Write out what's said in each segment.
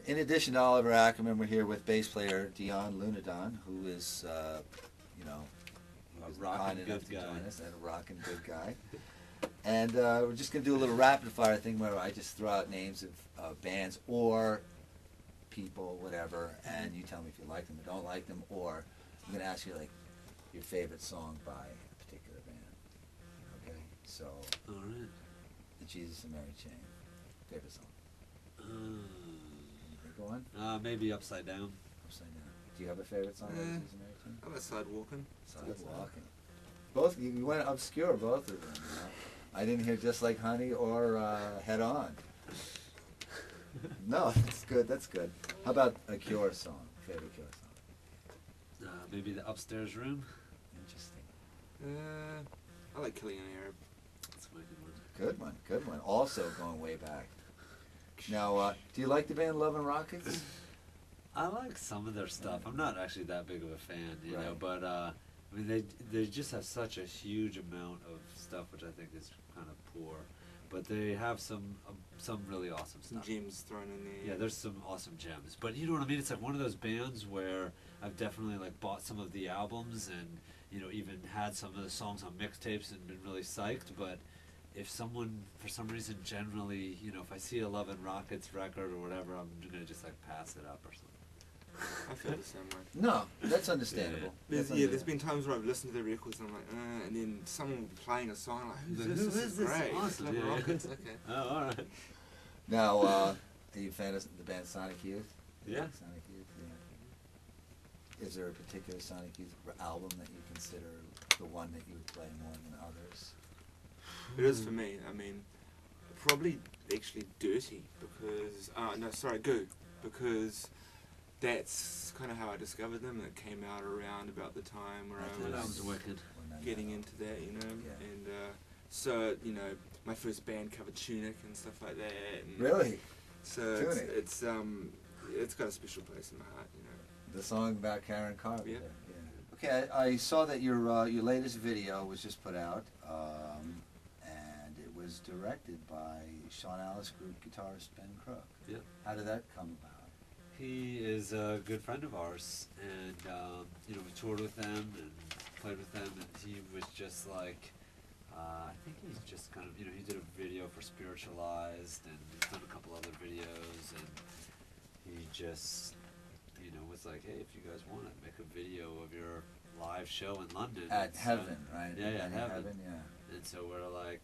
In addition to Oliver Ackermann, we're here with bass player Dion Lunadon, who is, you know, a rockin' good guy. Join us, and a rockin' good guy. And we're just going to do a little rapid fire thing where I just throw out names of bands or people, whatever, and you tell me if you like them or don't like them, or I'm going to ask you like your favorite song by a particular band. Okay? So, all right. The Jesus and Mary Chain. Favorite song? Go on. Maybe Upside Down. Upside Down. Do you have a favorite song by the Jesus and Mary Chain? How about Sidewalking? Sidewalking. Both, you went obscure, both of them. You know? I didn't hear Just Like Honey or Head On. No, that's good, that's good. How about a Cure song? Favorite Cure song? Maybe The Upstairs Room. Interesting. I like Killing an Arab. That's my good one. Good one, good one. Also going way back. Now, do you like the band Love and Rockets? I like some of their stuff. I'm not actually that big of a fan, you Right. know, but I mean, they just have such a huge amount of stuff, which I think is kind of poor. But they have some really awesome Some stuff. gems thrown in there. Yeah, there's some awesome gems. But you know what I mean? It's like one of those bands where I've definitely like bought some of the albums and, you know, even had some of the songs on mixtapes and been really psyched. But if someone, for some reason, generally, you know, if I see a Love and Rockets record or whatever, I'm gonna just like pass it up or something. I feel the same way. No, that's understandable. There's been times where I've listened to the records and I'm like, and then someone will be playing a song, I'm like, who's this? This is great. Awesome. Love and Yeah. Rockets, okay. Oh, all right. Now, are you a fan of the band Sonic Youth? Yeah. Sonic Youth, yeah. Is there a particular Sonic Youth album that you consider the one that you would play more than others? It is for me. I mean, probably actually Dirty because, Goo, because that's kind of how I discovered them. It came out around about the time where I was wicked. getting into that, you know, Yeah. and so, you know, my first band covered Tunic and stuff like that. And Really? so Tunic? it's got a special place in my heart, you know. The song about Karen Carpenter. Yeah. Yeah. Okay, I saw that your latest video was just put out, and it was directed by Sean Alice Group guitarist Ben Crook. Yeah. How did that come about? He is a good friend of ours, and you know, we toured with them and played with them, and he was just like, I think he's just kind of, you know, he did a video for Spiritualized, and he's done a couple other videos, and he just, you know, was like, hey, if you guys want to make a video of your live show in London. At Heaven, right? Yeah, At Heaven. Yeah. And so we're like,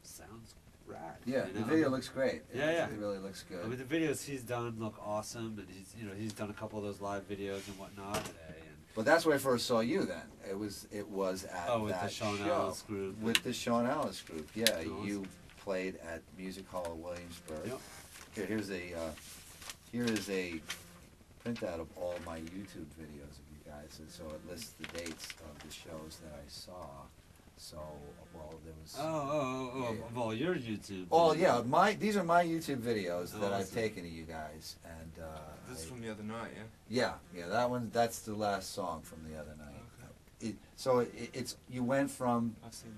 sounds rad. Yeah, you the know? video looks great. Yeah. It really looks good. I mean, the videos he's done look awesome, and he's, you know, he's done a couple of those live videos and whatnot today. And But that's where I first saw you. Then it was at with that the Sean show Alice Group. with the Sean Alice Group. Yeah, Awesome. you played at Music Hall of Williamsburg. Yep. Here is a printout of all my YouTube videos of you guys, and so it lists the dates of the shows that I saw. So, well, there was. Oh, Yeah. of all your YouTube. Oh yeah, these are my YouTube videos that I've Awesome. taken of you guys, and This is from the other night, yeah? yeah, that one. That's the last song from the other night. Okay. It's you went from I've seen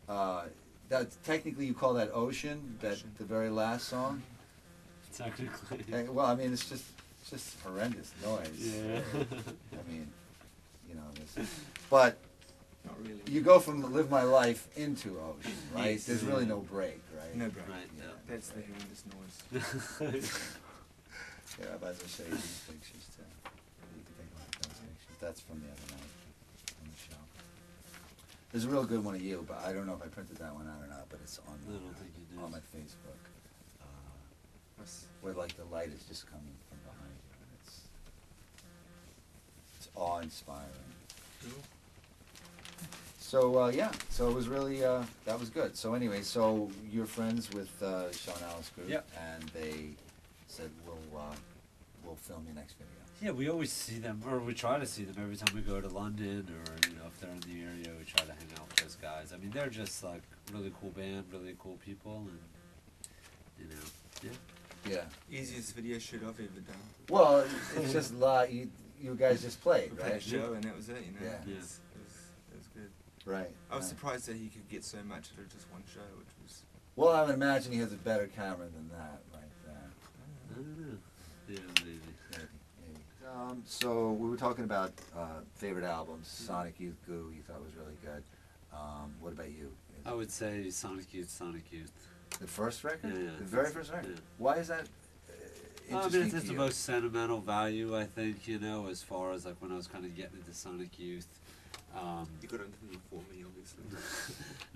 that, yes. that technically you call that Ocean, that Ocean. the very last song. Technically. Well, I mean, it's just horrendous noise. Yeah. I mean, you know, but Not really. you go from Live My Life into Ocean, right? Yes. There's really no break, right? No break. Right, Yeah. That's the horrendous noise. Yeah, I'm about to show you these pictures too. You can take a look at those pictures. That's from the other night on the show. There's a real good one of you, but I don't know if I printed that one out or not. But it's on I don't think you did. on my Facebook, That's- where like the light is just coming from behind you, and it's awe-inspiring. Cool. So yeah, so it was really that was good. So anyway, so you're friends with Sean Alice Group, Yep. and they said we'll film your next video. Yeah, we always see them, or we try to see them every time we go to London, or, you know, if they're in the area, we try to hang out with those guys. I mean, they're just like really cool band, really cool people, and, you know, yeah. Yeah. Easiest video shoot I've ever done. Well, it's just you guys just played, We played a right? show and that was it, you know? Yeah. Yeah. It was good. Right. I was right. surprised that he could get so much out of just one show, which was... Well, I would imagine he has a better camera than that, right there. don't know. Yeah, maybe. Maybe. So we were talking about favorite albums. Sonic Youth, Goo, you thought was really good. What about you? I would say Sonic Youth, Sonic Youth. The first record? Yeah, The very first record? yeah. Why is that I mean, interesting it's to the you? most sentimental value, I think, you know, as far as like when I was kind of getting into Sonic Youth. You got into them before me, obviously.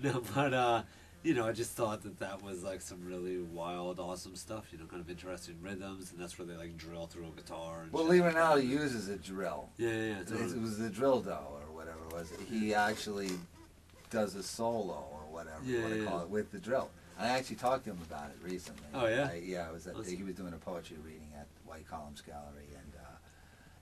No, but you know, I just thought that that was like some really wild, awesome stuff. You know, kind of interesting rhythms, and that's where they like drill through a guitar. And Well, shit Lee like Ronaldo that. uses a drill. Yeah, It totally. was the drill dough or whatever it was. He actually does a solo or whatever you Yeah, want to yeah. call it with the drill. I actually talked to him about it recently. Oh, yeah? Yeah, it was at, Awesome. he was doing a poetry reading at White Columns Gallery, and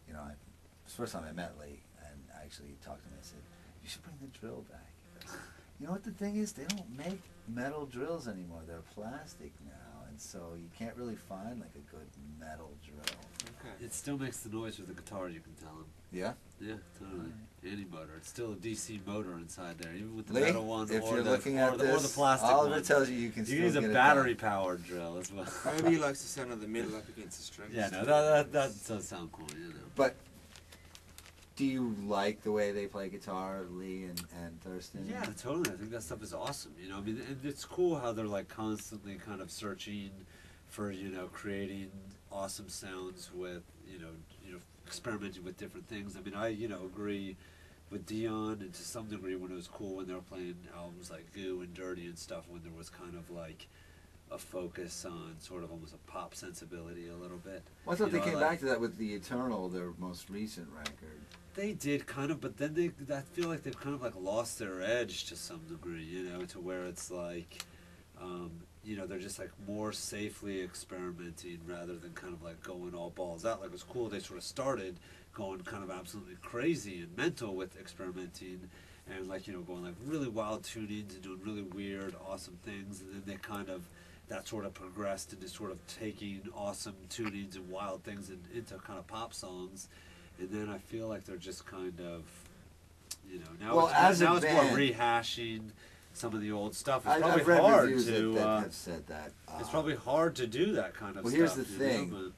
you know, it was the first time I met Lee, and I actually talked to him. I said, "You should bring the drill back." He goes, "You know what the thing is? They don't make metal drills anymore. They're plastic now, and so you can't really find like a good metal drill." Okay. It still makes the noise with the guitar, you can tell him. Yeah. Yeah, totally. Any motor. It's still a DC motor inside there, even with the Lee, metal one if or you're the, looking or at the, this, or the plastic Oliver one. tells you you can You still can use get a it battery-powered drill as well. Maybe he likes the sound of the metal up against the strings. Yeah, no, that does sound cool, you know. But do you like the way they play guitar, Lee and Thurston? Yeah, totally. I think that stuff is awesome. You know, I mean, and it's cool how they're like constantly kind of searching for, you know, creating awesome sounds with, you know, experimenting with different things. I mean, I, you know, agree with Dion, and to some degree when it was cool when they were playing albums like Goo and Dirty and stuff, when there was kind of like a focus on sort of almost a pop sensibility a little bit. Well, I thought You they know, came like- back to that with the Eternal, their most recent record. They did kind of, but then I feel like they've kind of like lost their edge to some degree, you know, to where it's like, you know, they're just like more safely experimenting rather than kind of like going all balls out. Like it was cool, they sort of started going kind of absolutely crazy and mental with experimenting and like, you know, going like really wild tunings and doing really weird, awesome things. And then they kind of, that sort of progressed into sort of taking awesome tunings and wild things into kind of pop songs. And then I feel like they're just kind of, you know, now Well, as a it's more band- rehashing some of the old stuff. It's I've probably read hard reviews to. that have said that. It's probably hard to do that kind of Well, stuff. here's the you thing. know,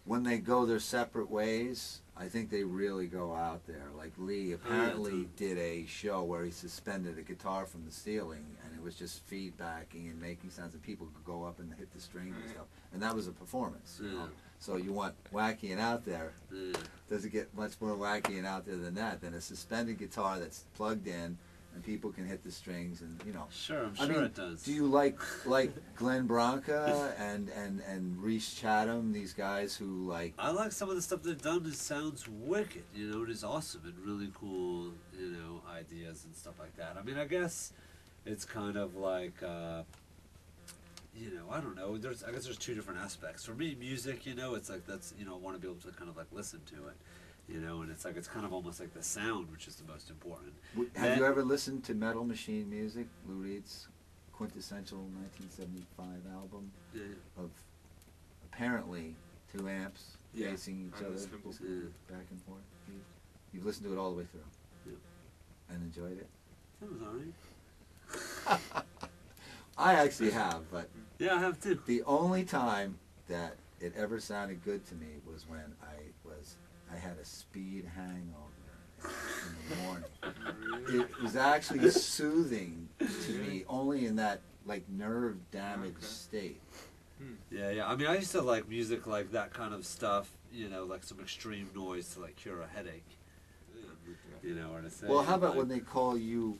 When they go their separate ways, I think they really go out there. Like Lee apparently totally. did a show where he suspended a guitar from the ceiling, and it was just feedbacking and making sounds, and people could go up and hit the strings and stuff. And that was a performance. You know? Yeah. So you want wacky and out there. Yeah. Doesn't get much more wacky and out there than that. Than a suspended guitar that's plugged in, and people can hit the strings, and you know. Sure, I'm I sure mean, it does. Do you like Glenn Branca and Reese Chatham? These guys who like. I like some of the stuff they've done. It sounds wicked, you know. It is awesome and really cool, you know, ideas and stuff like that. I mean, I guess it's kind of like, you know, I don't know. I guess there's two different aspects. For me, music, you know, it's like that's, you know, I want to be able to kind of like listen to it, you know, and it's like it's kind of almost like the sound, which is the most important. Have you ever listened to Metal Machine Music, Lou Reed's quintessential 1975 album Yeah. of apparently 2 amps Yeah, facing each I other, listened just before. back and forth? You've listened to it all the way through Yeah. and enjoyed it? That was alright. I actually have, but Yeah, I have too. the only time that it ever sounded good to me was when I had a speed hangover in the morning. It was actually soothing to me only in that like nerve damaged Okay. state. Yeah. I mean, I used to like music like that kind of stuff, you know, like some extreme noise to like cure a headache, you know, or to say. Well, how about like, when they call you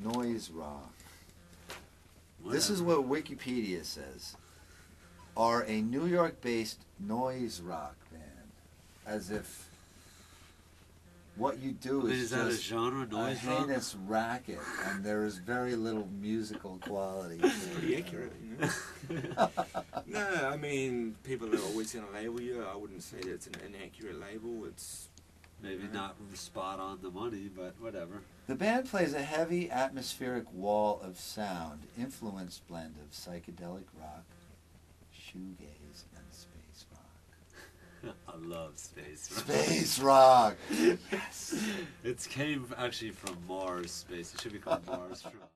noise rock? This is whatever. what Wikipedia says. Are a New York-based noise rock band, as if what you do I mean, is is that a just genre, a noise rock? heinous racket, and there is very little musical quality. Pretty accurate, you know. No, I mean, people are always going to label you. I wouldn't say that it's an inaccurate label. It's Maybe not spot on the money, but whatever. The band plays a heavy, atmospheric wall of sound, influenced blend of psychedelic rock, shoegaze, and space rock. I love space rock. Space rock! Yes! It came actually from Mars space. It should be called Mars rock.